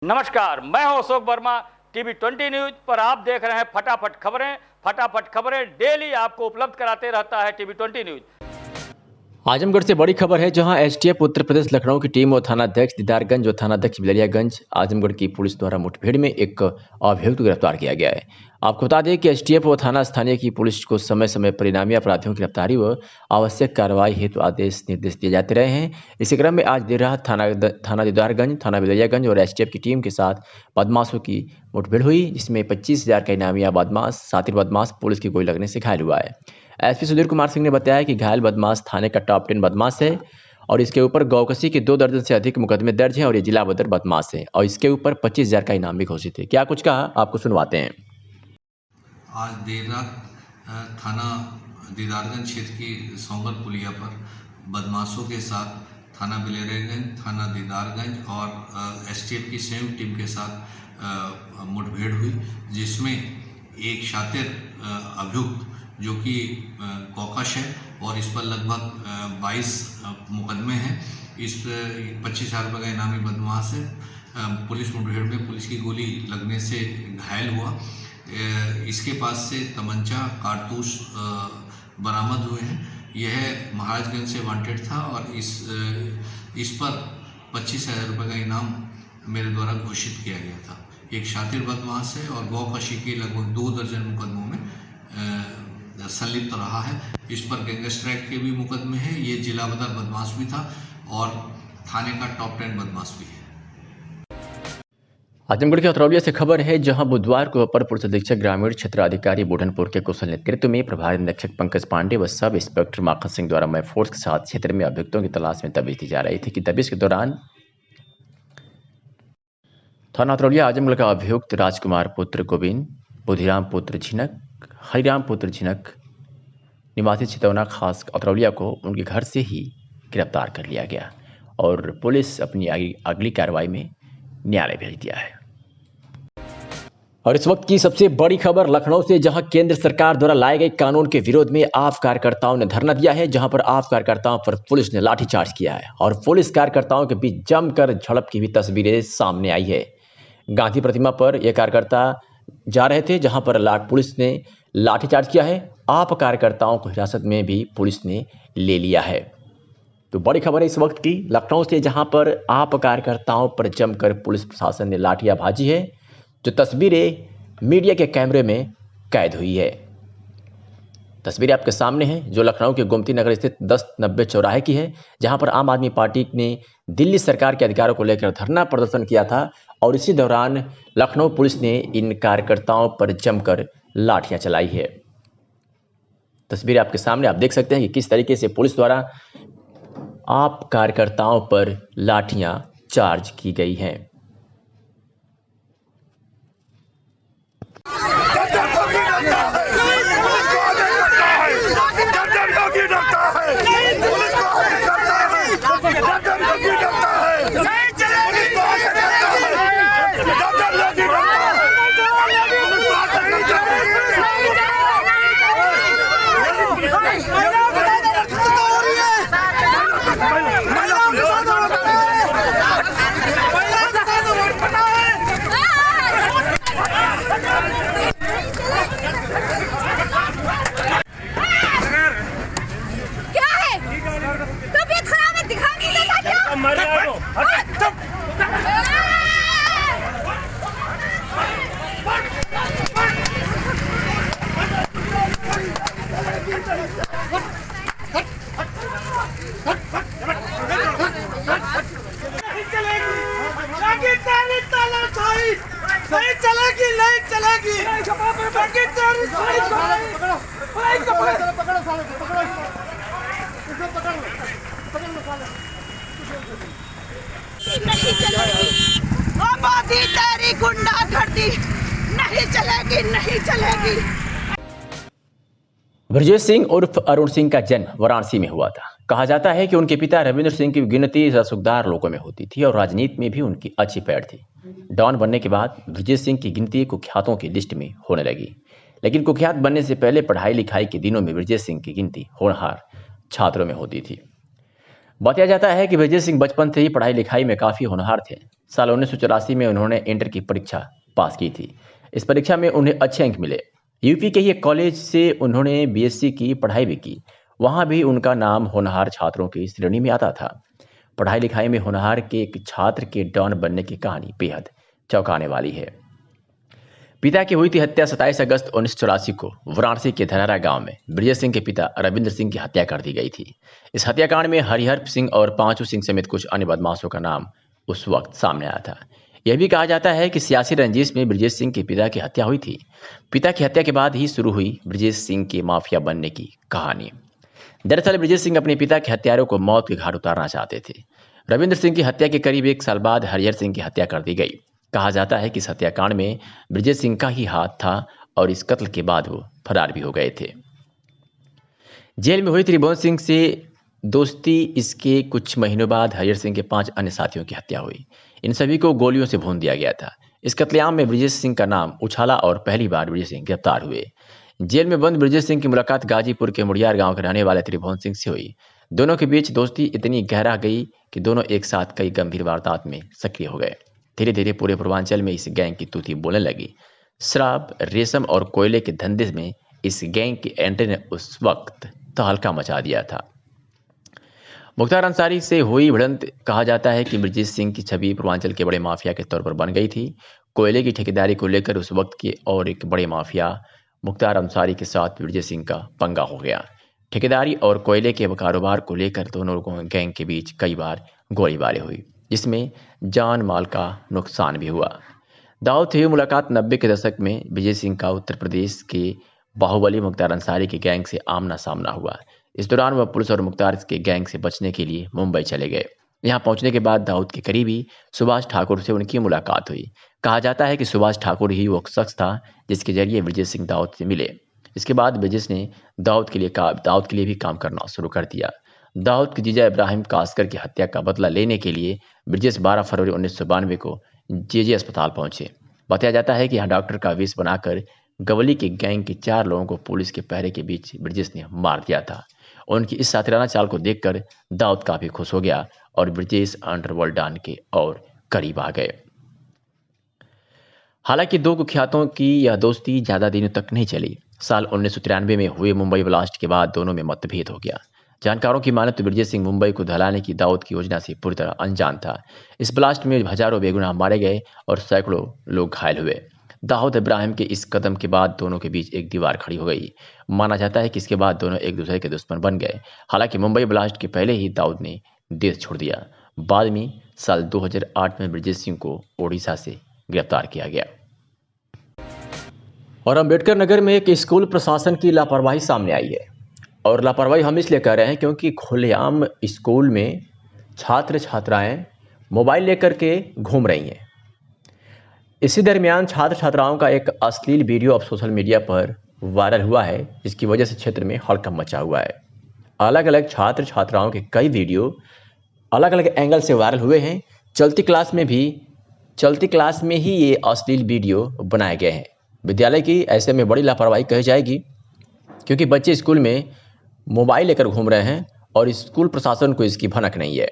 नमस्कार, मैं हूं अशोक वर्मा। टीवी 20 न्यूज पर आप देख रहे हैं फटाफट खबरें डेली आपको उपलब्ध कराते रहता है टीवी 20 न्यूज। आजमगढ़ से बड़ी खबर है, जहां एसटीएफ उत्तर प्रदेश लखनऊ की टीम और थानाध्यक्ष दीदारगंज और थानाध्यक्ष बिलरियागंज आजमगढ़ की पुलिस द्वारा मुठभेड़ में एक अभियुक्त को गिरफ्तार किया गया है। आपको बता दें कि एसटीएफ और थाना स्थानीय की पुलिस को समय समय पर इनामी अपराधियों की गिरफ्तारी व आवश्यक कार्रवाई हेतु आदेश निर्देश दिए जाते रहे हैं। इसी क्रम में आज देर रात थाना दीदारगंज, थाना बिलरियागंज और एसटीएफ की टीम के साथ बदमाशों की मुठभेड़ हुई, जिसमें 25,000 का इनामी बदमाश साथी बदमाश पुलिस की गोली लगने से घायल हुआ है। एसपी सुधीर कुमार सिंह ने बताया कि घायल बदमाश थाने का टॉप 10 बदमाश है और इसके ऊपर गौकसी के 2 दर्जन से अधिक मुकदमे दर्ज हैं और ये जिला बदर बदमाश है और इसके ऊपर 25,000 का इनाम भी घोषित है। क्या कुछ कहा, आपको सुनवाते हैं। आज देर रात थाना दीदारगंज क्षेत्र की सौंगर पुलिया पर बदमाशों के साथ थाना बिलरियागंज, थाना दीदारगंज और एसटीएफ की संयुक्त टीम के साथ मुठभेड़ हुई, जिसमें एक शातिर अभियुक्त जो कि कौकश है और इस पर लगभग 22 मुकदमे हैं। इस 25,000 रुपये का इनामी बदमाश है। पुलिस मुठभेड़ में पुलिस की गोली लगने से घायल हुआ। इसके पास से तमंचा कारतूस बरामद हुए हैं। यह महाराजगंज से वांटेड था और इस पर 25,000 रुपये का इनाम मेरे द्वारा घोषित किया गया था। एक शातिर बदमाश है और गौकशी के लगभग 2 दर्जन मुकदमों में संलिप्त रहा है। इस पर गैंगस्टर एक्ट के भी मुकदमे हैं। ये जिला बदर बदमाश भी था और थाने का टॉप 10 बदमाश भी है। आजमगढ़ के अतरौलिया से खबर है, जहां बुधवार को अपर पुलिस अधीक्षक ग्रामीण क्षेत्र अधिकारी बुढ़नपुर के कुशल नेतृत्व में प्रभारी निरीक्षक पंकज पांडे व सब इंस्पेक्टर माखन सिंह द्वारा मैं फोर्स के साथ क्षेत्र में अभियुक्तों की तलाश में दबिश दी जा रही थी कि दबिश के दौरान थाना अतरौलिया आजमगढ़ का अभियुक्त राजकुमार पुत्र गोविंद, बुधिराम पुत्र झिनक, हरिराम पुत्र झिनक निवासी चितौना खास अतरौलिया को उनके घर से ही गिरफ्तार कर लिया गया और पुलिस अपनी अगली कार्रवाई में न्यायालय भेज दिया है। और इस वक्त की सबसे बड़ी खबर लखनऊ से, जहां केंद्र सरकार द्वारा लाए गए कानून के विरोध में आप कार्यकर्ताओं ने धरना दिया है, जहां पर आप कार्यकर्ताओं पर पुलिस ने लाठीचार्ज किया है और पुलिस कार्यकर्ताओं के बीच जमकर झड़प की भी तस्वीरें सामने आई है। गांधी प्रतिमा पर यह कार्यकर्ता जा रहे थे, जहां पर पुलिस ने लाठीचार्ज किया है। आप कार्यकर्ताओं को हिरासत में भी पुलिस ने ले लिया है। तो बड़ी खबर है इस वक्त की लखनऊ से, जहां पर आप कार्यकर्ताओं पर जमकर पुलिस प्रशासन ने लाठियां भाजी है, जो तस्वीरें मीडिया के कैमरे में कैद हुई है। तस्वीरें आपके सामने हैं, जो लखनऊ के गोमती नगर स्थित 1090 चौराहे की है, जहां पर आम आदमी पार्टी ने दिल्ली सरकार के अधिकारों को लेकर धरना प्रदर्शन किया था और इसी दौरान लखनऊ पुलिस ने इन कार्यकर्ताओं पर जमकर लाठियां चलाई है। तस्वीरें आपके सामने, आप देख सकते हैं कि किस तरीके से पुलिस द्वारा आप कार्यकर्ताओं पर लाठियां चार्ज की गई हैं। नहीं चलेगी, नहीं चलेगी। नहीं चलेगी, मोदी तेरी गुंडागर्दी नहीं चलेगी, नहीं चलेगी। ब्रजेश सिंह उर्फ अरुण सिंह का जन्म वाराणसी में हुआ था। कहा जाता है कि उनके पिता रविंद्र सिंह की गिनती रसूखदार लोगों में होती थी और राजनीति में भी उनकी अच्छी पैठ थी। डॉन बनने के बाद ब्रजेश सिंह की गिनती कुख्यातों की लिस्ट में होने लगी, लेकिन कुख्यात बनने से पहले पढ़ाई लिखाई के दिनों में ब्रजेश सिंह की गिनती होनहार छात्रों में होती थी। बताया जाता है कि ब्रजेश सिंह बचपन से ही पढ़ाई लिखाई में काफ़ी होनहार थे। साल 1984 में उन्होंने इंटर की परीक्षा पास की थी। इस परीक्षा में उन्हें अच्छे अंक मिले। यूपी के ही एक कॉलेज से उन्होंने बीएससी की पढ़ाई भी की। वहाँ भी उनका नाम होनहार छात्रों की श्रेणी में आता था। पढ़ाई लिखाई में होनहार के एक छात्र के डॉन बनने की कहानी बेहद चौंकाने वाली है। पिता की हुई थी हत्या 27 अगस्त 1984 को वाराणसी के धनारा गांव में ब्रजेश सिंह के पिता रविंद्र सिंह की हत्या कर दी गई थी। इस हत्याकांड में हरिहर सिंह और पांचू सिंह समेत कुछ अन्य बदमाशों का नाम उस वक्त सामने आया था। यह भी कहा जाता है कि सियासी रंजिश में ब्रजेश सिंह के पिता की हत्या हुई थी। पिता की हत्या के बाद ही शुरू हुई ब्रजेश सिंह के माफिया बनने की कहानी। दरअसल ब्रजेश सिंह अपने पिता के हत्यारों को मौत के घाट उतारना चाहते थे। रविंद्र सिंह की हत्या के करीब 1 साल बाद हरिहर सिंह की हत्या कर दी गई। कहा जाता है कि इस हत्याकांड में ब्रजेश सिंह का ही हाथ था और इस कत्ल के बाद वो फरार भी हो गए थे। जेल में हुई त्रिभुवन सिंह से दोस्ती इसके कुछ महीनों बाद हरिहर सिंह के 5 अन्य साथियों की हत्या हुई। इन सभी को गोलियों से भून दिया गया था। इस कत्लेआम में ब्रजेश सिंह का नाम उछाला और पहली बार ब्रजेश सिंह गिरफ्तार हुए। जेल में बंद ब्रजेश सिंह की मुलाकात गाजीपुर के मुड़ियार गांव के रहने वाले त्रिभुवन सिंह से हुई। दोनों के बीच दोस्ती इतनी गहरा गई कि दोनों एक साथ कई गंभीर वारदात में सक्रिय हो गए। धीरे धीरे पूरे पूर्वांचल में इस गैंग की तूती बोलने लगी। शराब, रेशम और कोयले के धंधे में इस गैंग की एंट्री ने उस वक्त तहलका मचा दिया था। मुख्तार अंसारी से हुई भिड़ंत कहा जाता है कि ब्रजेश सिंह की छवि पूर्वांचल के बड़े माफिया के तौर पर बन गई थी। कोयले की ठेकेदारी को लेकर उस वक्त के और एक बड़े माफिया मुख्तार अंसारी के साथ ब्रजेश सिंह का पंगा हो गया। ठेकेदारी और कोयले के कारोबार को लेकर दोनों गैंग के बीच कई बार गोलीबारी हुई, जिसमें जान माल का नुकसान भी हुआ। दाऊद से हुई मुलाकात 90 के दशक में ब्रजेश सिंह का उत्तर प्रदेश के बाहुबली मुख्तार अंसारी के गैंग से आमना सामना हुआ। इस दौरान वह पुलिस और मुख्तार के गैंग से बचने के लिए मुंबई चले गए। यहाँ पहुंचने के बाद दाऊद के करीबी सुभाष ठाकुर से उनकी मुलाकात हुई। कहा जाता है कि सुभाष ठाकुर ही वो शख्स था जिसके जरिए ब्रजेश सिंह दाऊद से मिले। इसके बाद ब्रजेश ने दाऊद के लिए भी काम करना शुरू कर दिया। दाऊद के जीजा इब्राहिम कासकर की हत्या का बदला लेने के लिए ब्रजेश 12 फरवरी 1992 को जेजे अस्पताल पहुंचे। बताया जाता है कि यहाँ डॉक्टर का वेश बनाकर गवली के गैंग के 4 लोगों को पुलिस के पहरे के बीच ब्रजेश ने मार दिया था। उनकी इस साथिराना चाल को देखकर दाऊद काफी खुश हो गया और ब्रजेश अंडरवर्ल्ड डॉन के और करीब आ गए। हालांकि 2 कुख्यातों की यह दोस्ती ज्यादा दिनों तक नहीं चली। साल 1993 में हुए मुंबई ब्लास्ट के बाद दोनों में मतभेद हो गया। जानकारों की माने तो ब्रजेश सिंह मुंबई को दहलाने की दाऊद की योजना से पूरी तरह अनजान था। इस ब्लास्ट में हजारों बेगुनाह मारे गए और सैकड़ों लोग घायल हुए। दाऊद इब्राहिम के इस कदम के बाद दोनों के बीच एक दीवार खड़ी हो गई। माना जाता है कि इसके बाद दोनों एक दूसरे के दुश्मन बन गए। हालांकि मुंबई ब्लास्ट के पहले ही दाऊद ने देश छोड़ दिया। बाद में साल 2008 में ब्रजेश सिंह को ओडिशा से गिरफ्तार किया गया। और अम्बेडकर नगर में एक स्कूल प्रशासन की लापरवाही सामने आई है। और लापरवाही हम इसलिए कह रहे हैं क्योंकि खुलेआम स्कूल में छात्र छात्राएं मोबाइल लेकर के घूम रही हैं। इसी दरमियान छात्र छात्राओं का एक अश्लील वीडियो अब सोशल मीडिया पर वायरल हुआ है, जिसकी वजह से क्षेत्र में हड़कंप मचा हुआ है। अलग अलग छात्र छात्राओं के कई वीडियो अलग अलग एंगल से वायरल हुए हैं। चलती क्लास में ही ये अश्लील वीडियो बनाए गए हैं। विद्यालय की ऐसे में बड़ी लापरवाही कही जाएगी, क्योंकि बच्चे स्कूल में मोबाइल लेकर घूम रहे हैं और स्कूल प्रशासन को इसकी भनक नहीं है।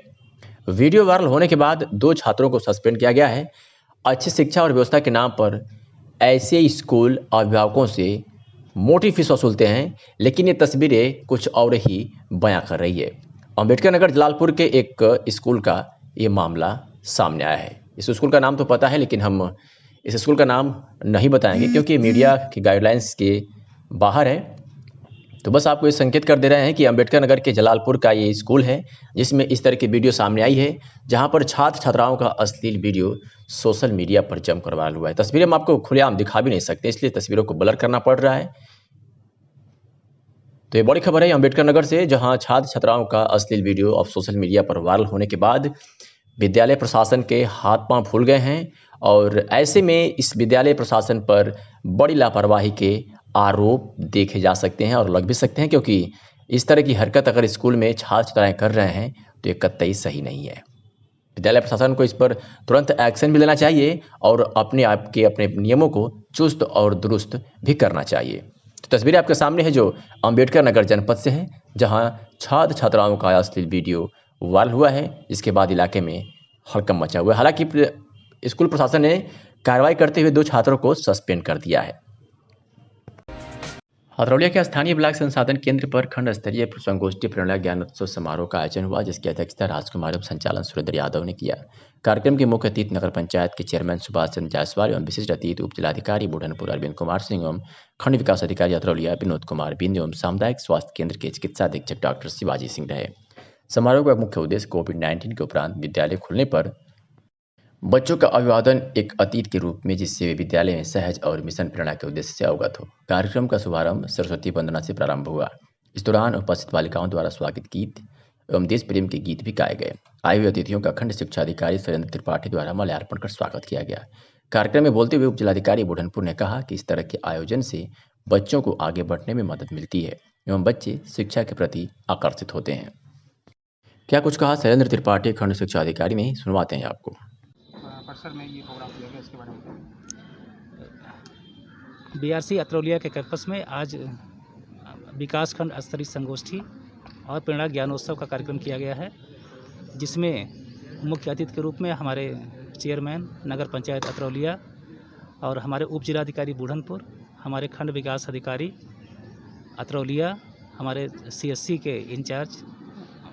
वीडियो वायरल होने के बाद 2 छात्रों को सस्पेंड किया गया है। अच्छी शिक्षा और व्यवस्था के नाम पर ऐसे स्कूल अभिभावकों से मोटी फीस वसूलते हैं, लेकिन ये तस्वीरें कुछ और ही बयां कर रही है। अम्बेडकर नगर जलालपुर के एक स्कूल का ये मामला सामने आया है। इस स्कूल का नाम तो पता है, लेकिन हम इस स्कूल का नाम नहीं बताएंगे क्योंकि मीडिया की गाइडलाइंस के बाहर है। तो बस आपको ये संकेत कर दे रहे हैं कि अम्बेडकर नगर के जलालपुर का ये स्कूल है जिसमें इस तरह की वीडियो सामने आई है, जहां पर छात्र छात्राओं का अश्लील वीडियो सोशल मीडिया पर जमकर वायरल हुआ है। तस्वीरें हम आपको खुलेआम दिखा भी नहीं सकते, इसलिए तस्वीरों को ब्लर करना पड़ रहा है। तो ये बड़ी खबर है अम्बेडकर नगर से, जहां छात्र छात्राओं का अश्लील वीडियो अब सोशल मीडिया पर वायरल होने के बाद विद्यालय प्रशासन के हाथ पांव फूल गए हैं। और ऐसे में इस विद्यालय प्रशासन पर बड़ी लापरवाही के आरोप देखे जा सकते हैं और लग भी सकते हैं, क्योंकि इस तरह की हरकत अगर स्कूल में छात्र छात्राएं कर रहे हैं तो ये कतई सही नहीं है। विद्यालय प्रशासन को इस पर तुरंत एक्शन भी लेना चाहिए और अपने नियमों को चुस्त और दुरुस्त भी करना चाहिए। तो तस्वीरें आपके सामने है जो अम्बेडकर नगर जनपद से है, जहां छात्र छात्राओं का अश्लील वीडियो वायरल हुआ है, जिसके बाद इलाके में हड़कंप मचा हुआ है। हालांकि स्कूल प्रशासन ने कार्रवाई करते हुए 2 छात्रों को सस्पेंड कर दिया है। हथरौलिया के स्थानीय ब्लॉक संसाधन केंद्र पर खंड स्तरीय संगोष्ठी प्रेरणा ज्ञानोत्सव समारोह का आयोजन हुआ, जिसकी अध्यक्षता राजकुमार एवं संचालन सुरेंद्र यादव ने किया। कार्यक्रम के मुख्य अतिथि नगर पंचायत के चेयरमैन सुभाष चंद्र जायसवाल एवं विशिष्ट अतिथि उप जिलाधिकारी बुढ़नपुर अरविंद कुमार सिंह एवं खंड विकास अधिकारी हथरौलिया विनोद कुमार बिंद एवं सामुदायिक स्वास्थ्य केंद्र के चिकित्सा अधीक्षक डॉक्टर शिवाजी सिंह रहे। समारोह का मुख्य उद्देश्य कोविड-19 के उपरांत विद्यालय खुलने पर बच्चों का अभिवादन एक अतीत के रूप में, जिससे वे विद्यालय में सहज और मिशन प्रेरणा के उद्देश्य से अवगत हो। कार्यक्रम का शुभारंभ सरस्वती वंदना से प्रारंभ हुआ। इस दौरान उपस्थित बालिकाओं द्वारा स्वागत गीत एवं देश प्रेम के गीत भी गाए गए। आए हुए अतिथियों का खंड शिक्षा अधिकारी शैलेंद्र त्रिपाठी द्वारा माल्यार्पण कर स्वागत किया गया। कार्यक्रम में बोलते हुए उप जिलाधिकारी बुढ़नपुर ने कहा कि इस तरह के आयोजन से बच्चों को आगे बढ़ने में मदद मिलती है एवं बच्चे शिक्षा के प्रति आकर्षित होते हैं। क्या कुछ कहा शैलेंद्र त्रिपाठी खंड शिक्षा अधिकारी ने, सुनवाते हैं आपको। परिसर में ये प्रोग्राम किया गया, इसके बारे में बीआरसी अतरौलिया के कैंपस में आज विकासखंड स्तरीय संगोष्ठी और प्रेरणा ज्ञानोत्सव का कार्यक्रम किया गया है, जिसमें मुख्य अतिथि के रूप में हमारे चेयरमैन नगर पंचायत अतरौलिया और हमारे उप जिलाधिकारी बुढ़नपुर, हमारे खंड विकास अधिकारी अतरौलिया, हमारे सीएससी के incharge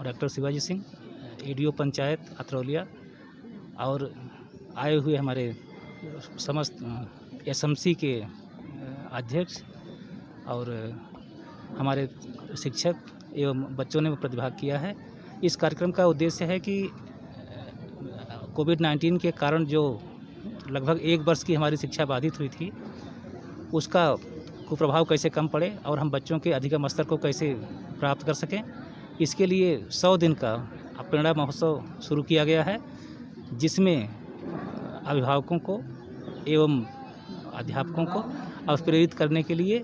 doctor Shivaji Singh, ADO panchayat Atraulia और आए हुए हमारे समस्त एसएमसी के अध्यक्ष और हमारे शिक्षक एवं बच्चों ने प्रतिभाग किया है। इस कार्यक्रम का उद्देश्य है कि कोविड-19 के कारण जो लगभग 1 वर्ष की हमारी शिक्षा बाधित हुई थी, उसका कुप्रभाव कैसे कम पड़े और हम बच्चों के अधिगम स्तर को कैसे प्राप्त कर सकें। इसके लिए 100 दिन का प्रेरणा महोत्सव शुरू किया गया है, जिसमें अभिभावकों को एवं अध्यापकों को प्रेरित करने के लिए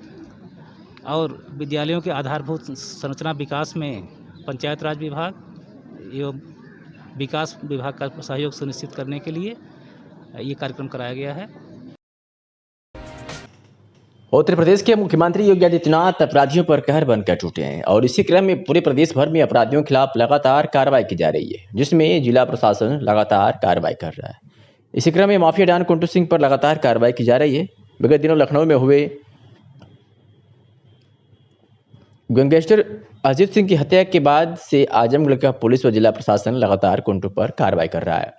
और विद्यालयों के आधारभूत संरचना विकास में पंचायत राज विभाग एवं विकास विभाग का सहयोग सुनिश्चित करने के लिए ये कार्यक्रम कराया गया है। उत्तर प्रदेश के मुख्यमंत्री योगी आदित्यनाथ अपराधियों पर कहर बनकर टूटे हैं और इसी क्रम में पूरे प्रदेश भर में अपराधियों के खिलाफ लगातार कार्रवाई की जा रही है, जिसमें जिला प्रशासन लगातार कार्रवाई कर रहा है। इसी क्रम में माफिया डॉन कुंटू सिंह पर लगातार कार्रवाई की जा रही है। विगत दिनों लखनऊ में हुए गैंगस्टर अजीत सिंह की हत्या के बाद से आजमगढ़ का पुलिस व जिला प्रशासन लगातार कुंटू पर कार्रवाई कर रहा है।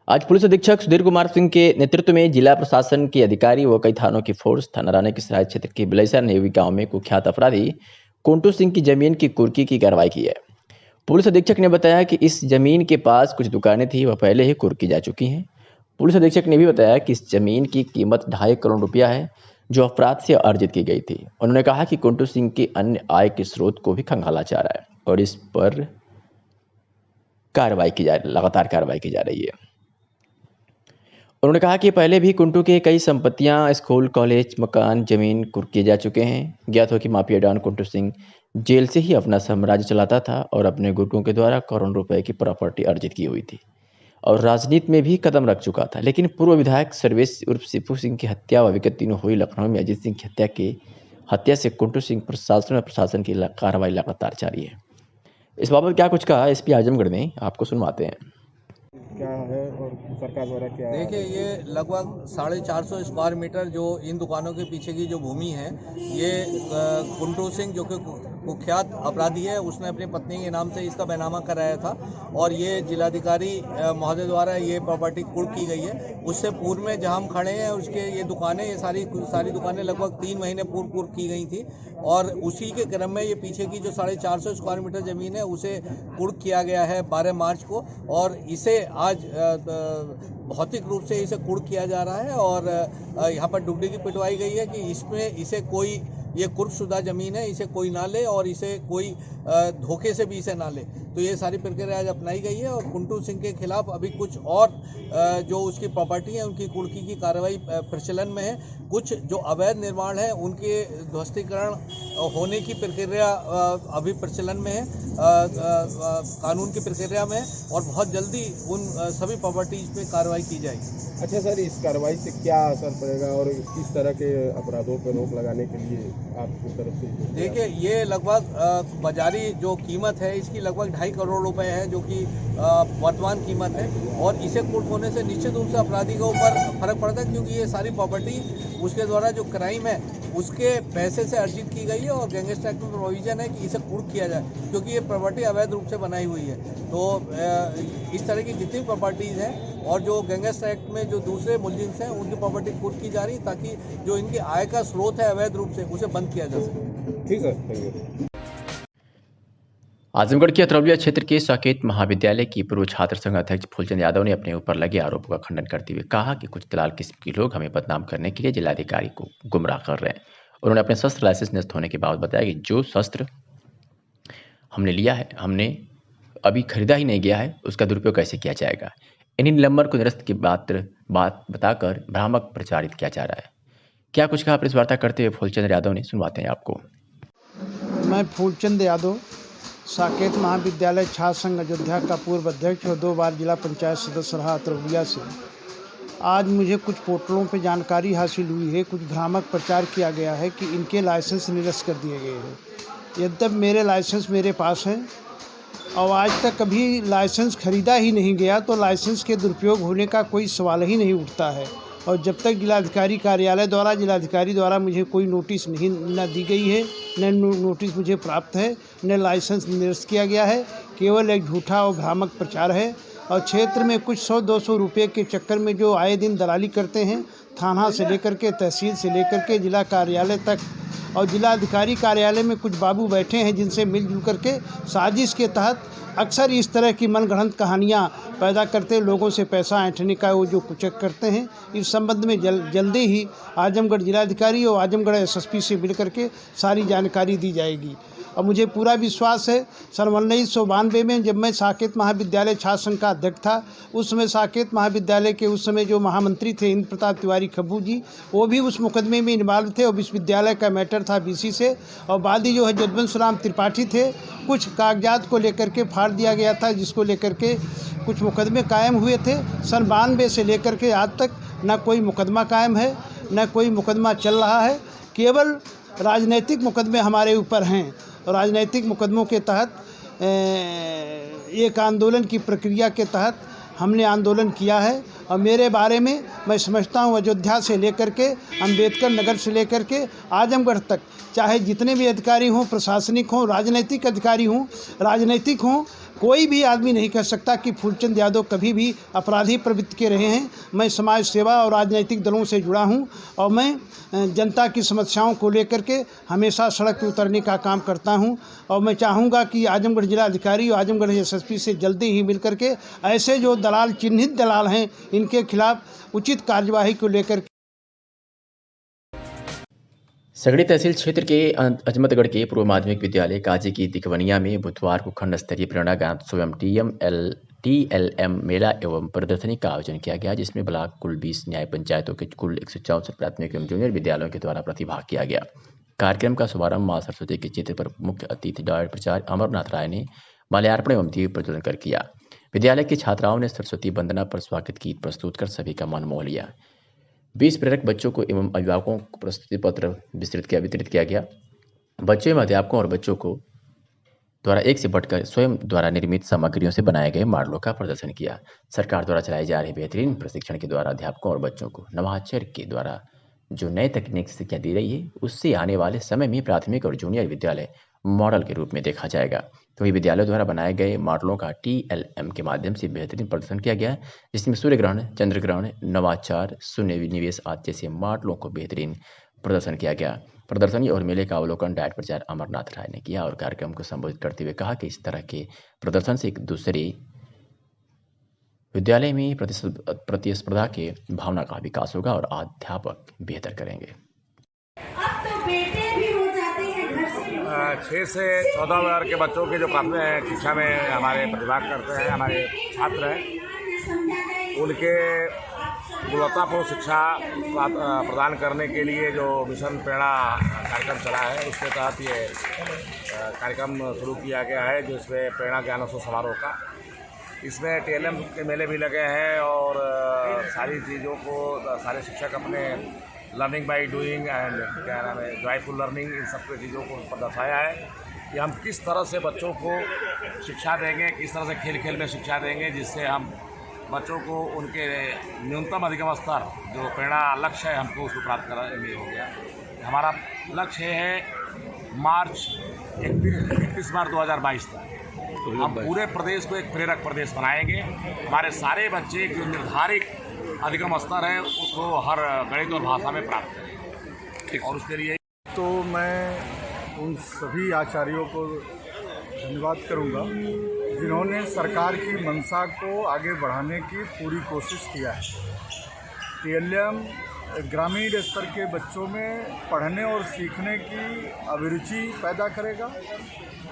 आज पुलिस अधीक्षक सुधीर कुमार सिंह के नेतृत्व में जिला प्रशासन के अधिकारी व कई थानों की फोर्स थाना रानी के सराय क्षेत्र के बिलैसा नेवी गांव में कुख्यात अपराधी कुंटू सिंह की जमीन की कुर्की की कार्रवाई की है। पुलिस अधीक्षक ने बताया कि इस जमीन के पास कुछ दुकानें थी, वह पहले ही कुर्की जा चुकी हैं। पुलिस अधीक्षक ने भी बताया कि इस जमीन की कीमत 2.5 करोड़ रुपया है, जो अपराध से अर्जित की गई थी। उन्होंने कहा कि कुंटू सिंह के अन्य आय के स्रोत को भी खंगाला जा रहा है और इस पर लगातार कार्रवाई की जा रही है। उन्होंने कहा कि पहले भी कुंटू के कई संपत्तियां, स्कूल, कॉलेज, मकान, जमीन कुर्की जा चुके हैं। ज्ञात हो कि माफिया डॉन कुंटू सिंह जेल से ही अपना साम्राज्य चलाता था और अपने गुर्गों के द्वारा करोड़ों रुपए की प्रॉपर्टी अर्जित की हुई थी और राजनीति में भी कदम रख चुका था। लेकिन पूर्व विधायक सर्वेश उर्फ शिपू सिंह की हत्या व विगत दिनों हुई लखनऊ में अजीत सिंह की हत्या से कुंटू सिंह प्रशासन की कार्रवाई लगातार जारी है। इस बाबत क्या कुछ कहा एसपी आजमगढ़ ने, आपको सुनवाते हैं। क्या है और सरकार द्वारा क्या है? देखिए, ये लगभग 450 स्क्वायर मीटर जो इन दुकानों के पीछे की जो भूमि है, ये कुंटू सिंह जो कि कुख्यात अपराधी है, उसने अपनी पत्नी के नाम से इसका बैनामा कराया था और ये जिलाधिकारी महोदय द्वारा ये प्रॉपर्टी कुर्क की गई है। उससे पूर्व में जहाँ हम खड़े हैं उसके ये दुकानें, ये सारी दुकानें लगभग 3 महीने पूर्व कुर्क की गई थी और उसी के क्रम में ये पीछे की जो 450 स्क्वायर मीटर ज़मीन है उसे कुर्क किया गया है 12 मार्च को और इसे आज भौतिक रूप से इसे कुर्क किया जा रहा है और यहाँ पर डुगडुगी पिटवाई गई है कि इसे कोई, ये कुर्कशुदा ज़मीन है, इसे कोई ना ले और इसे कोई धोखे से भी इसे ना ले। तो ये सारी प्रक्रिया आज अपनाई गई है और कुंटू सिंह के खिलाफ अभी कुछ और जो उसकी प्रॉपर्टी है उनकी कुर्की की कार्रवाई प्रचलन में है। कुछ जो अवैध निर्माण है उनके ध्वस्तीकरण होने की प्रक्रिया अभी प्रचलन में है, कानून की प्रक्रिया में है और बहुत जल्दी उन सभी प्रॉपर्टीज पे कार्रवाई की जाएगी। अच्छा सर, इस कार्रवाई से क्या असर पड़ेगा और किस तरह के अपराधों पर रोक लगाने के लिए आपकी तरफ से? देखिए, ये लगभग बाजारी जो कीमत है इसकी लगभग 2.5 करोड़ रुपए है, जो कि वर्तमान कीमत है। और इसे कुर्क होने से निश्चित रूप से अपराधी के ऊपर फर्क पड़ता है, क्योंकि ये सारी प्रॉपर्टी उसके द्वारा जो क्राइम है उसके पैसे से अर्जित की गई है और गैंगस्टर एक्ट में प्रोविजन है कि इसे कुर्क किया जाए, क्योंकि ये प्रॉपर्टी अवैध रूप से बनाई हुई है। तो इस तरह की जितनी प्रॉपर्टीज़ हैं और जो गैंगस्टर एक्ट में जो दूसरे मुलजिम हैं उनकी प्रॉपर्टी कुर्क की जा रही है, ताकि जो इनकी आय का स्रोत है अवैध रूप से उसे बंद किया जा सके। ठीक है, थैंक यू। आजमगढ़ के अतरौलिया क्षेत्र के साकेत महाविद्यालय की पूर्व छात्र संघ अध्यक्ष फूलचंद यादव ने अपने ऊपर लगे आरोपों का खंडन करते हुए कहा कि कुछ दलाल किस्म के लोग हमें बदनाम करने के लिए जिलाधिकारी को गुमराह कर रहे हैं। उन्होंने अपने शस्त्र लाइसेंस नष्ट होने के बाद बताया कि जो शस्त्र हमने लिया है, हमने अभी खरीदा ही नहीं गया है, उसका दुरुपयोग कैसे किया जाएगा। इन्हीं निलंबन को निरस्त की बात बताकर भ्रामक प्रचारित किया जा रहा है। क्या कुछ कहा प्रेस वार्ता करते हुए फूलचंद यादव ने, सुनवाते हैं आपको। मैं फूलचंद यादव साकेत महाविद्यालय छात्र संघ अयोध्या का पूर्व अध्यक्ष और 2 बार जिला पंचायत सदस्य रहा अतरौलिया से। आज मुझे कुछ पोर्टलों पे जानकारी हासिल हुई है, कुछ भ्रामक प्रचार किया गया है कि इनके लाइसेंस निरस्त कर दिए गए हैं। यद्यपि मेरे लाइसेंस मेरे पास हैं और आज तक कभी लाइसेंस खरीदा ही नहीं गया, तो लाइसेंस के दुरुपयोग होने का कोई सवाल ही नहीं उठता है। और जब तक जिलाधिकारी कार्यालय द्वारा जिलाधिकारी द्वारा मुझे कोई नोटिस न दी गई है, न नोटिस मुझे प्राप्त है, न लाइसेंस निरस्त किया गया है, केवल एक झूठा और भ्रामक प्रचार है। और क्षेत्र में कुछ 100-200 रुपये के चक्कर में जो आए दिन दलाली करते हैं, थाना से लेकर के तहसील से लेकर के जिला कार्यालय तक, और जिलाधिकारी कार्यालय में कुछ बाबू बैठे हैं जिनसे मिलजुल करके साजिश के तहत अक्सर इस तरह की मनगढ़ंत कहानियाँ पैदा करते लोगों से पैसा ऐंठने का वो जो कुचक करते हैं। इस संबंध में जल्दी ही आजमगढ़ जिलाधिकारी और आजमगढ़ एसएसपी से मिल करके सारी जानकारी दी जाएगी। और मुझे पूरा विश्वास है, सन 1992 में जब मैं साकेत महाविद्यालय छात्र संघ का अध्यक्ष था, उस समय साकेत महाविद्यालय के उस समय जो महामंत्री थे इंद्र प्रताप तिवारी खब्बू जी, वो भी उस मुकदमे में इन्वॉल्व थे और विश्वविद्यालय का मैटर था बीसी से। और बादी जो है जदवंश राम त्रिपाठी थे, कुछ कागजात को लेकर के फाड़ दिया गया था, जिसको लेकर के कुछ मुकदमे कायम हुए थे। सन 92 से लेकर के आज तक न कोई मुकदमा कायम है, न कोई मुकदमा चल रहा है। केवल राजनीतिक मुकदमे हमारे ऊपर हैं। राजनीतिक मुकदमों के तहत एक आंदोलन की प्रक्रिया के तहत हमने आंदोलन किया है। और मेरे बारे में मैं समझता हूँ अयोध्या से लेकर के अम्बेडकर नगर से लेकर के आजमगढ़ तक, चाहे जितने भी अधिकारी हों, प्रशासनिक हों, राजनीतिक अधिकारी हों, राजनीतिक हों, कोई भी आदमी नहीं कह सकता कि फूलचंद यादव कभी भी अपराधी प्रवृत्ति के रहे हैं। मैं समाज सेवा और राजनीतिक दलों से जुड़ा हूं और मैं जनता की समस्याओं को लेकर के हमेशा सड़क पर उतरने का काम करता हूं। और मैं चाहूँगा कि आजमगढ़ जिलाधिकारी और आजमगढ़ एसएसपी से जल्दी ही मिल करके ऐसे जो दलाल, चिन्हित दलाल हैं, इनके खिलाफ उचित कार्यवाही को लेकर। सगड़ी तहसील क्षेत्र के अजमतगढ़ के पूर्व माध्यमिक विद्यालय काजी की दिकवनिया में बुधवार को खंड स्तरीय प्रेरणा गानोत्सव एवं TLM मेला एवं प्रदर्शनी का आयोजन किया गया, जिसमें ब्लॉक कुल 20 न्याय पंचायतों के कुल 164 प्राथमिक एवं जूनियर विद्यालयों के द्वारा प्रतिभाग किया गया। कार्यक्रम का शुभारंभ मां सरस्वती के चित्र पर मुख्य अतिथि डॉ प्राचार्य अमरनाथ राय ने माल्यार्पण एवं दीप प्रज्वलन कर किया। विद्यालय की छात्राओं ने सरस्वती वंदना पर स्वागत गीत प्रस्तुत कर सभी का मन मोह लिया। 20 प्रेरक बच्चों को एवं अभिभावकों को प्रस्तुति पत्र वितरित किया गया। बच्चों एवं अध्यापकों और बच्चों को द्वारा एक से बढ़कर स्वयं द्वारा निर्मित सामग्रियों से बनाए गए मॉडलों का प्रदर्शन किया। सरकार द्वारा चलाई जा रही बेहतरीन प्रशिक्षण के द्वारा अध्यापकों और बच्चों को नवाचार के द्वारा जो नए तकनीक से शिक्षा दी रही है, उससे आने वाले समय में प्राथमिक और जूनियर विद्यालय मॉडल के रूप में देखा जाएगा। तो ये विद्यालयों द्वारा बनाए गए मॉडलों का TLM के माध्यम से बेहतरीन प्रदर्शन किया गया, जिसमें सूर्य ग्रहण, चंद्र ग्रहण, नवाचार, शून्य निवेश आदि जैसे मॉडलों को बेहतरीन प्रदर्शन किया गया। प्रदर्शनी और मेले का अवलोकन डायरेक्टर प्राचार्य अमरनाथ राय ने किया और कार्यक्रम को संबोधित करते हुए कहा कि इस तरह के प्रदर्शन से एक दूसरे विद्यालय में प्रतिस्पर्धा के भावना का विकास होगा और अध्यापक बेहतर करेंगे। 6 से 14 वर्ष के बच्चों के जो प्राथमिक शिक्षा में हमारे प्रतिभाग करते हैं, हमारे छात्र हैं, उनके गुणवत्तापूर्ण शिक्षा प्रदान करने के लिए जो मिशन प्रेरणा कार्यक्रम चला है, उसके तहत ये कार्यक्रम शुरू किया गया है, जो इसमें प्रेरणा ज्ञानोत्सव समारोह का। इसमें TLM के मेले भी लगे हैं और सारी चीज़ों को सारे शिक्षक अपने लर्निंग बाय डूइंग एंड क्या नाम है, जॉयफुल लर्निंग, इन सब चीज़ों को दर्शाया है। कि हम किस तरह से बच्चों को शिक्षा देंगे, किस तरह से खेल खेल में शिक्षा देंगे, जिससे हम बच्चों को उनके न्यूनतम अधिगम स्तर जो प्रेरणा लक्ष्य है हमको उसको प्राप्त कराने हो गया। हमारा लक्ष्य है मार्च 31 मार्च 2022 तक हम पूरे प्रदेश को एक प्रेरक प्रदेश बनाएंगे। हमारे सारे बच्चे जो निर्धारित अधिगम स्तर है उसको हर गणित और भाषा में प्राप्त करेंगे। और उसके लिए तो मैं उन सभी आचार्यों को धन्यवाद करूंगा जिन्होंने सरकार की मंशा को आगे बढ़ाने की पूरी कोशिश किया है। TLM ग्रामीण स्तर के बच्चों में पढ़ने और सीखने की अभिरुचि पैदा करेगा,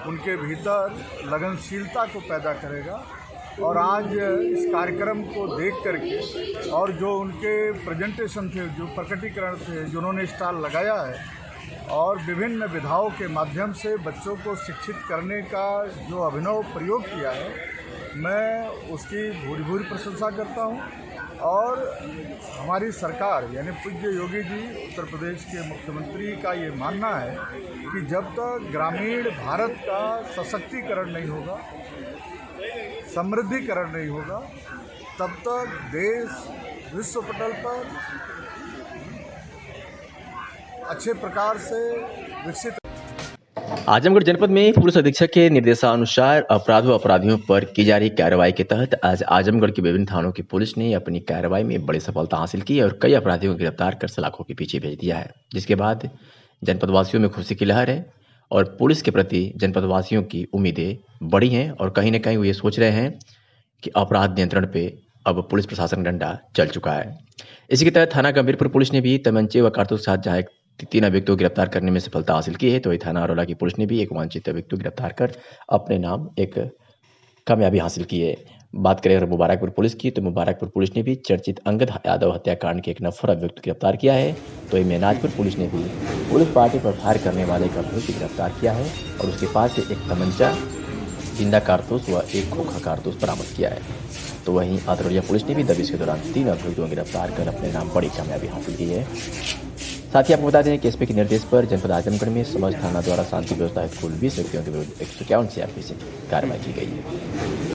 उनके भीतर लगनशीलता को पैदा करेगा। और आज इस कार्यक्रम को देख करके और जो उनके प्रेजेंटेशन थे, जो प्रकटीकरण थे, जो उन्होंने स्टॉल लगाया है और विभिन्न विधाओं के माध्यम से बच्चों को शिक्षित करने का जो अभिनव प्रयोग किया है, मैं उसकी भूरी भूरी प्रशंसा करता हूं। और हमारी सरकार यानी पूज्य योगी जी उत्तर प्रदेश के मुख्यमंत्री का ये मानना है कि जब तक ग्रामीण भारत का सशक्तिकरण नहीं होगा, समृद्धिकरण नहीं होगा, तब तक देश विश्व पटल पर अच्छे प्रकार से विकसित। आजमगढ़ जनपद में पुलिस अधीक्षक के निर्देशानुसार अपराधियों पर की जा रही कार्रवाई के तहत आज आजमगढ़ के विभिन्न थानों की पुलिस ने अपनी कार्रवाई में बड़ी सफलता हासिल की और कई अपराधियों को गिरफ्तार कर सलाखों के पीछे भेज दिया है, जिसके बाद जनपदवासियों में खुशी की लहर है और पुलिस के प्रति जनपदवासियों की उम्मीदें बढ़ी हैं और कहीं ना कहीं वो ये सोच रहे हैं कि अपराध नियंत्रण पे अब पुलिस प्रशासन डंडा चल चुका है। इसी के तहत थाना गंभीरपुर पुलिस ने भी तमंचे व कारतूस के साथ जहां 3 अभियुक्तों को गिरफ्तार करने में सफलता हासिल की है, तो वही थाना अरोला की पुलिस ने भी एक वांछित अभियुक्त को गिरफ्तार कर अपने नाम एक कामयाबी हासिल की है। बात करें अगर मुबारकपुर पुलिस की, तो मुबारकपुर पुलिस ने भी चर्चित अंगद यादव हत्याकांड के एक नफर अभियुक्त को गिरफ्तार किया है। तो वही मेनाजपुर पुलिस ने भी पुलिस पार्टी पर फायर करने वाले एक अभियुक्त को गिरफ्तार किया है और उसके पास से एक तमंचा, जिंदा कारतूस व एक खोखा कारतूस बरामद किया है। तो वहीं आतरौलिया पुलिस ने भी दबिश के दौरान 3 अभियुक्तों को गिरफ्तार कर अपने नाम बड़ी कामयाबी हासिल की है। साथ ही आपको बता दें कि एसपी के निर्देश पर जनपद आजमगढ़ में समझ थाना द्वारा शांति व्यवस्था हेतु कुल 20 व्यक्तियों के विरुद्ध 151 CRPC से कार्रवाई की गई है।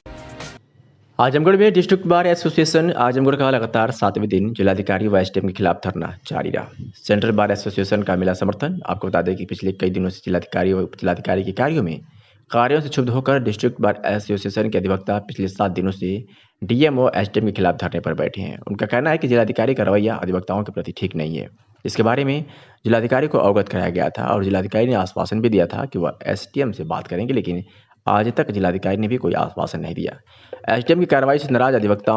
आजमगढ़ में डिस्ट्रिक्ट बार एसोसिएशन आजमगढ़ का लगातार 7वें दिन जिलाधिकारी व एसडीएम के खिलाफ धरना जारी रहा। सेंट्रल बार एसोसिएशन का मिला समर्थन। आपको बता दें कि पिछले कई दिनों से जिलाधिकारी व उप जिलाधिकारी के कार्यों से क्षुब्ध होकर डिस्ट्रिक्ट बार एसोसिएशन के अधिवक्ता पिछले 7 दिनों से डीएम और एसडीएम के खिलाफ धरने पर बैठे हैं। उनका कहना है कि जिलाधिकारी का रवैया अधिवक्ताओं के प्रति ठीक नहीं है। इसके बारे में जिलाधिकारी को अवगत कराया गया था और जिलाधिकारी ने आश्वासन भी दिया था कि वह एसडीएम से बात करेंगे, लेकिन आज तक जिलाधिकारी ने भी कोई आश्वासन नहीं दिया। एसडीएम की कार्रवाई से नाराज अधिवक्ता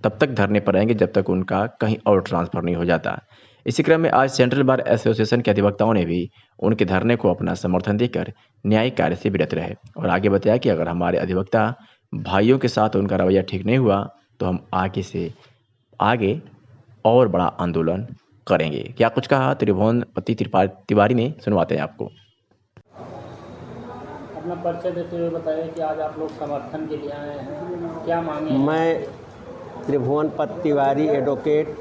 तब तक धरने पर रहेंगे जब तक उनका कहीं और ट्रांसफर नहीं हो जाता। इसी क्रम में आज सेंट्रल बार एसोसिएशन के अधिवक्ताओं ने भी उनके धरने को अपना समर्थन देकर न्यायिक कार्य से विरत रहे और आगे बताया कि अगर हमारे अधिवक्ता भाइयों के साथ उनका रवैया ठीक नहीं हुआ तो हम आगे और बड़ा आंदोलन करेंगे। क्या कुछ कहा त्रिभुवन पति तिवारी ने, सुनवाते हैं आपको। अपना परिचय देते हुए बताइए कि आज आप लोग समर्थन के लिए आए हैं, क्या मांगे? मैं त्रिभुवन पति तिवारी, एडवोकेट,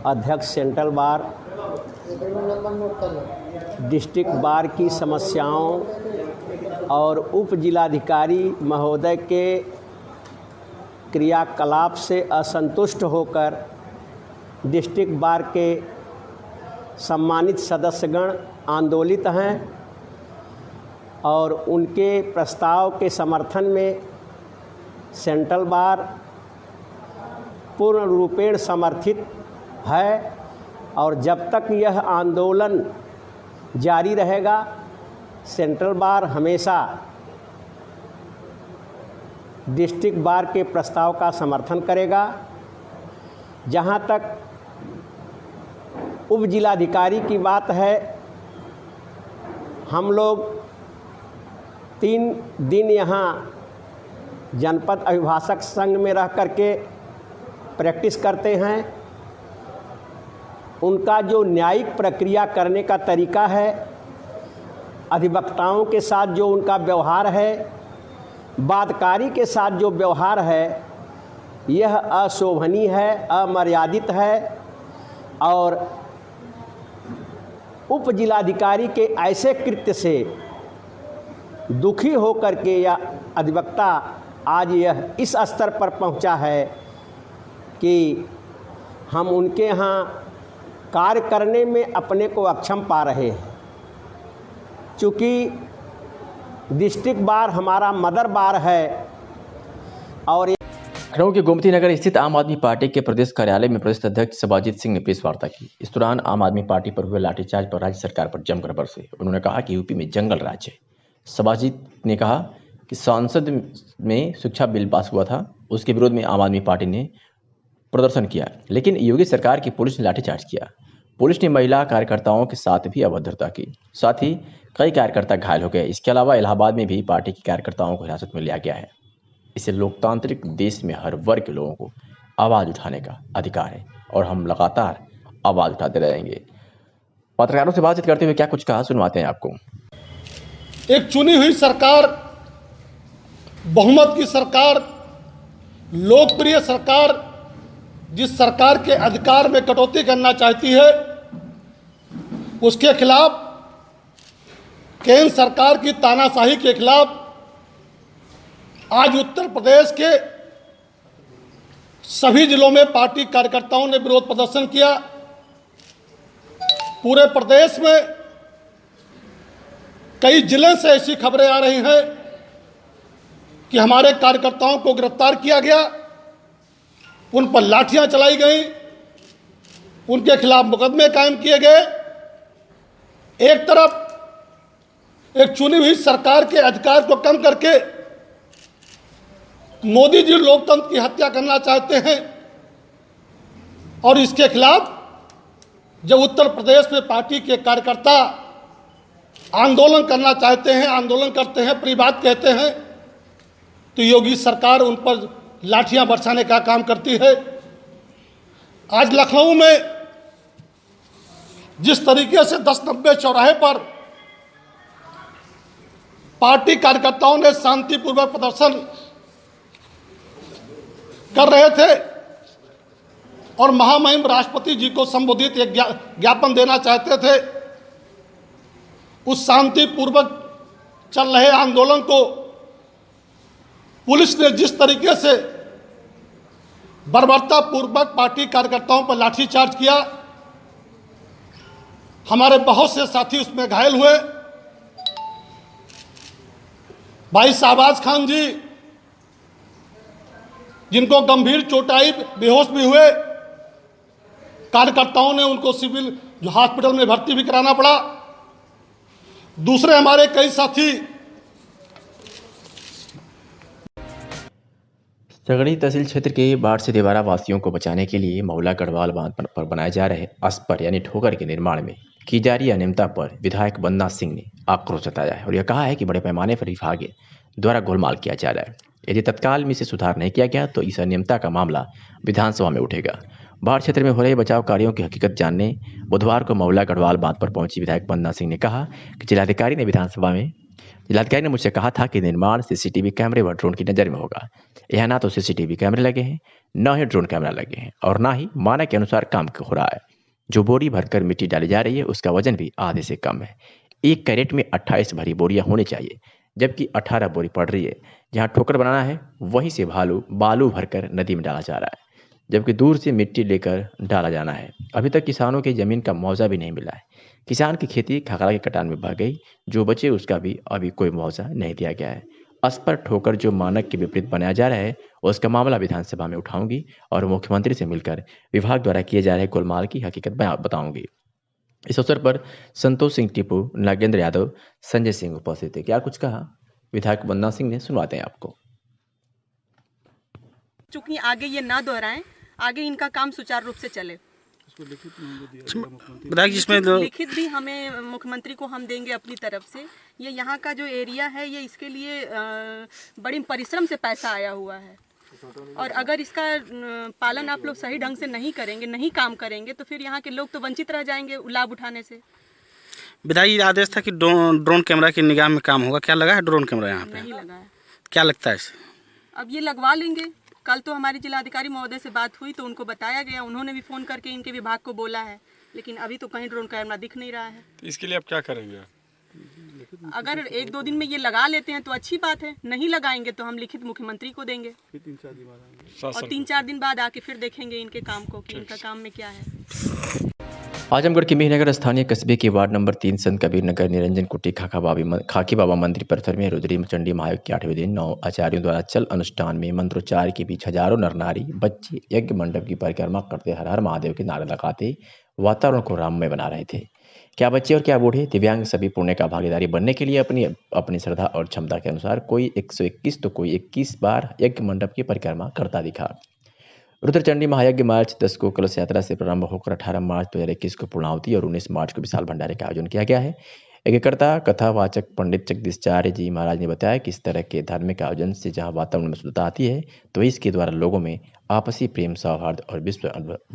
अध्यक्ष सेंट्रल बार, डिस्ट्रिक्ट बार की समस्याओं और उप जिलाधिकारी महोदय के क्रियाकलाप से असंतुष्ट होकर डिस्ट्रिक्ट बार के सम्मानित सदस्यगण आंदोलित हैं और उनके प्रस्ताव के समर्थन में सेंट्रल बार पूर्ण रूपेण समर्थित है और जब तक यह आंदोलन जारी रहेगा सेंट्रल बार हमेशा डिस्ट्रिक्ट बार के प्रस्ताव का समर्थन करेगा। जहाँ तक उप जिलाधिकारी की बात है, हम लोग 3 दिन यहाँ जनपद अभिभाषक संघ में रह करके प्रैक्टिस करते हैं। उनका जो न्यायिक प्रक्रिया करने का तरीका है, अधिवक्ताओं के साथ जो उनका व्यवहार है, वादकारी के साथ जो व्यवहार है, यह अशोभनीय है, अमर्यादित है और उप जिलाधिकारी के ऐसे कृत्य से दुखी होकर के यह अधिवक्ता आज यह इस स्तर पर पहुंचा है कि हम उनके यहाँ कार्य करने में अपने को अक्षम पा रहे हैं। चूँकि डिस्ट्रिक्ट बार हमारा मदर बार है और लखनऊ के गोमती नगर स्थित आम आदमी पार्टी के प्रदेश कार्यालय में प्रदेश अध्यक्ष शिवाजीत सिंह ने प्रेस वार्ता की। इस दौरान आम आदमी पार्टी पर हुए लाठीचार्ज पर राज्य सरकार पर जमकर बरसे। उन्होंने कहा कि यूपी में जंगल राज है। शिवाजीत ने कहा कि संसद में शिक्षा बिल पास हुआ था, उसके विरोध में आम आदमी पार्टी ने प्रदर्शन किया, लेकिन योगी सरकार की पुलिस ने लाठीचार्ज किया। पुलिस ने महिला कार्यकर्ताओं के साथ भी अभद्रता की, साथ ही कई कार्यकर्ता घायल हो गए। इसके अलावा इलाहाबाद में भी पार्टी के कार्यकर्ताओं को हिरासत में लिया गया है। इसे लोकतांत्रिक देश में हर वर्ग के लोगों को आवाज़ उठाने का अधिकार है और हम लगातार आवाज़ उठाते रहेंगे। पत्रकारों से बातचीत करते हुए क्या कुछ कहा, सुनवाते हैं आपको। एक चुनी हुई सरकार, बहुमत की सरकार, लोकप्रिय सरकार, जिस सरकार के अधिकार में कटौती करना चाहती है, उसके खिलाफ, केंद्र सरकार की तानाशाही के खिलाफ आज उत्तर प्रदेश के सभी जिलों में पार्टी कार्यकर्ताओं ने विरोध प्रदर्शन किया। पूरे प्रदेश में कई जिले से ऐसी खबरें आ रही हैं कि हमारे कार्यकर्ताओं को गिरफ्तार किया गया, उन पर लाठियां चलाई गई, उनके खिलाफ मुकदमे कायम किए गए। एक तरफ एक चुनी हुई सरकार के अधिकार को कम करके मोदी जी लोकतंत्र की हत्या करना चाहते हैं और इसके खिलाफ जब उत्तर प्रदेश में पार्टी के कार्यकर्ता आंदोलन करना चाहते हैं, आंदोलन करते हैं, प्रतिवाद कहते हैं, तो योगी सरकार उन पर लाठियां बरसाने का काम करती है। आज लखनऊ में जिस तरीके से 10 नंबर चौराहे पर पार्टी कार्यकर्ताओं ने शांतिपूर्वक प्रदर्शन कर रहे थे और महामहिम राष्ट्रपति जी को संबोधित एक ज्ञापन देना चाहते थे, उस शांतिपूर्वक चल रहे आंदोलन को पुलिस ने जिस तरीके से बर्बरतापूर्वक पार्टी कार्यकर्ताओं पर लाठीचार्ज किया, हमारे बहुत से साथी उसमें घायल हुए। भाई शाहबाज खान जी, जिनको गंभीर चोट आई, बेहोश भी हुए, कार्यकर्ताओं ने उनको सिविल हॉस्पिटल में भर्ती भी कराना पड़ा। दूसरे हमारे कई साथी सगड़ी तहसील क्षेत्र के बाढ़ से देवारा वासियों को बचाने के लिए मौला गढ़वाल बांध पर बनाए जा रहे अस्पर यानी ठोकर के निर्माण में की जा रही अनियमितता पर विधायक बन्ना सिंह ने आक्रोश जताया है और यह कहा है कि बड़े पैमाने पर विभाग द्वारा गोलमाल किया जा रहा है। यदि तत्काल में इसे सुधार नहीं किया गया तो इस अनियमितता का मामला विधानसभा में उठेगा। बाढ़ क्षेत्र में हो रहे बचाव कार्यों की हकीकत जानने बुधवार को मौला गढ़वाल बांध पर पहुंची विधायक बन्ना सिंह ने कहा कि जिलाधिकारी ने मुझसे कहा था कि निर्माण सीसीटीवी कैमरे व ड्रोन की नज़र में होगा। यहाँ ना तो सीसीटीवी कैमरे लगे हैं, न ही ड्रोन कैमरा लगे हैं और ना ही मानक के अनुसार काम हो रहा है। जो बोरी भरकर मिट्टी डाली जा रही है उसका वजन भी आधे से कम है। एक कैरेट में 28 भरी बोरियां होनी चाहिए, जबकि 18 बोरी पड़ रही है। जहाँ ठोकर बनाना है वहीं से बालू भरकर नदी में डाला जा रहा है, जबकि दूर से मिट्टी लेकर डाला जाना है। अभी तक किसानों की ज़मीन का मुआवजा भी नहीं मिला है। किसान की खेती खखड़ा के कटान में बह गई, जो बचे उसका भी अभी कोई मुआवजा नहीं दिया गया है। अस्पर ठोकर जो मानक के विपरीत बनाया जा रहा है उसका मामला विधानसभा में उठाऊंगी और मुख्यमंत्री से मिलकर विभाग द्वारा किए जा रहे गोलमाल की हकीकत बताऊंगी। इस अवसर पर संतोष सिंह टीपू, नागेंद्र यादव, संजय सिंह उपस्थित थे। क्या कुछ कहा विधायक बन्ना सिंह ने, सुनवाते हैं आपको। चूंकि आगे ये ना दोहराएं, आगे इनका काम सुचारू रूप से चले। जिसमें लिखित भी हमें मुख्यमंत्री को हम देंगे अपनी तरफ से। ये यहाँ का जो एरिया है ये इसके लिए बड़ी परिश्रम से पैसा आया हुआ है और अगर इसका पालन आप लोग सही ढंग से नहीं करेंगे, नहीं काम करेंगे तो फिर यहाँ के लोग तो वंचित रह जाएंगे लाभ उठाने से। विधायक आदेश था कि ड्रोन कैमरा की निगाह में काम होगा। क्या लगा है ड्रोन कैमरा यहाँ पे? नहीं लगा है। क्या लगता है इसे? अब ये लगवा लेंगे। कल तो हमारी जिलाधिकारी महोदय से बात हुई तो उनको बताया गया, उन्होंने भी फ़ोन करके इनके विभाग को बोला है, लेकिन अभी तो कहीं ड्रोन कैमरा दिख नहीं रहा है। तो इसके लिए आप क्या करेंगे? अगर 1-2 दिन में ये लगा लेते हैं तो अच्छी बात है, नहीं लगाएंगे तो हम लिखित मुख्यमंत्री को देंगे और 3-4 दिन बाद आके फिर देखेंगे इनके काम को कि इनका काम में क्या है। आजमगढ़ के मेहनगर स्थानीय कस्बे के वार्ड नंबर 3 संत कबीर नगर निरंजन कुटी खाकी बाबा मंदिर परिसर में रुद्री चंडी महायोग के 8वें दिन 9 आचार्यों द्वारा चल अनुष्ठान में मंत्रोच्चार के बीच हजारों नर नारी बच्चे यज्ञ मंडप की परिक्रमा करते हर हर महादेव के नारे लगाते वातावरण को राममय बना रहे थे। क्या बच्चे और क्या बूढ़े दिव्यांग सभी पुण्य का भागीदारी बनने के लिए अपनी श्रद्धा और क्षमता के अनुसार कोई 121 तो कोई 21 बार यज्ञ मंडप की परिक्रमा करता दिखा। रुद्रचंडी महायज्ञ मार्च 10 को कलश यात्रा से प्रारंभ होकर 18 मार्च 2021 को पूर्णाहुति और 19 मार्च को विशाल भंडारे का आयोजन किया गया है। यज्ञकर्ता कथावाचक पंडित जगदीशाचार्य जी महाराज ने बताया कि इस तरह के धार्मिक आयोजन से जहां वातावरण में शुद्धता आती है तो इसके द्वारा लोगों में आपसी प्रेम सौहार्द और विश्व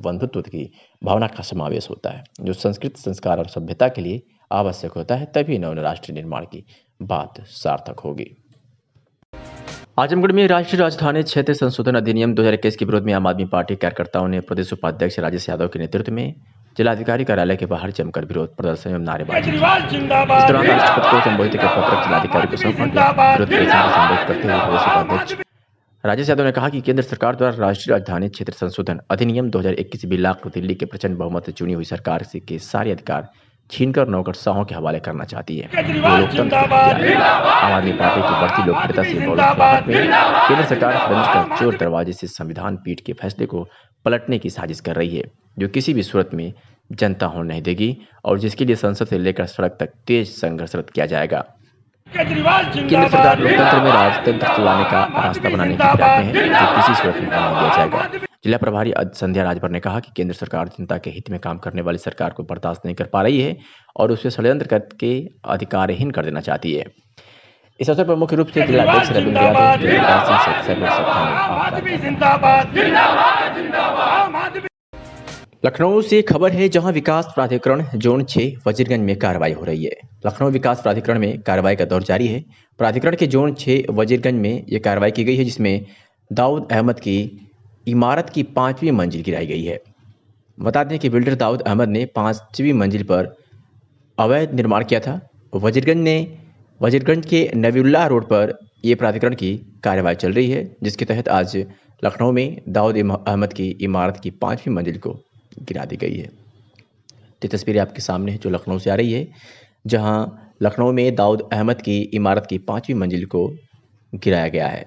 बंधुत्व की भावना का समावेश होता है, जो संस्कृत संस्कार और सभ्यता के लिए आवश्यक होता है। तभी नव राष्ट्र निर्माण की बात सार्थक होगी। आजमगढ़ में राष्ट्रीय राजधानी क्षेत्र संशोधन अधिनियम 2021 के विरोध में आम आदमी पार्टी कार्यकर्ताओं ने प्रदेश उपाध्यक्ष राजेश यादव के नेतृत्व में जिलाधिकारी कार्यालय के बाहर जमकर विरोध प्रदर्शन एवं नारेबाजी की। इस दौरान राष्ट्रपति को संबोधित के पत्रक जिलाधिकारी को सौंपा गया। विरोध प्रदर्शन को संबोधित करते हुए प्रदेश उपाध्यक्ष राजेश यादव ने कहा कि केंद्र सरकार द्वारा राष्ट्रीय राजधानी क्षेत्र संशोधन अधिनियम 2021 बिल को दिल्ली के प्रचंड बहुमत से चुनी हुई सरकार के सारे अधिकार छीनकर नौकरशाहों के हवाले करना चाहती है। लोकतंत्र आम आदमी पार्टी की बढ़ती लोकप्रियता से में केंद्र सरकार बंद कर चोर दरवाजे से संविधान पीठ के फैसले को पलटने की साजिश कर रही है, जो किसी भी सूरत में जनता होने नहीं देगी और जिसके लिए संसद से लेकर सड़क तक तेज संघर्षरत किया जाएगा। केंद्र सरकार लोकतंत्र में राजतंत्र चलाने का रास्ता बनाने की फिराक में है, जो किसी सूरत में होने नहीं दिया जाएगा। जिला प्रभारी संध्या राजभर ने कहा कि केंद्र सरकार जनता के हित में काम करने वाली सरकार को बर्दाश्त नहीं कर पा रही है और उसे षड्यंत्र करके अधिकारहीन कर देना चाहती है। इस अवसर पर मुख्य रूप से जिलाध्यक्ष रविंद्र यादव। लखनऊ से खबर है, जहां विकास प्राधिकरण जोन 6 वजीरगंज में कार्रवाई हो रही है। लखनऊ विकास प्राधिकरण में कार्रवाई का दौर जारी है। प्राधिकरण के जोन 6 वजीरगंज में यह कार्रवाई की गई है, जिसमें दाऊद अहमद की इमारत की 5वीं मंजिल गिराई गई है। बता दें कि बिल्डर दाऊद अहमद ने 5वीं मंजिल पर अवैध निर्माण किया था। वजीरगंज के नबीउल्लाह रोड पर यह प्राधिकरण की कार्रवाई चल रही है, जिसके तहत आज लखनऊ में दाऊद अहमद की इमारत की 5वीं मंजिल को गिरा दी गई है। ये तस्वीरें आपके सामने है जो लखनऊ से आ रही है, जहां लखनऊ में दाऊद अहमद की इमारत की 5वीं मंजिल को गिराया गया है।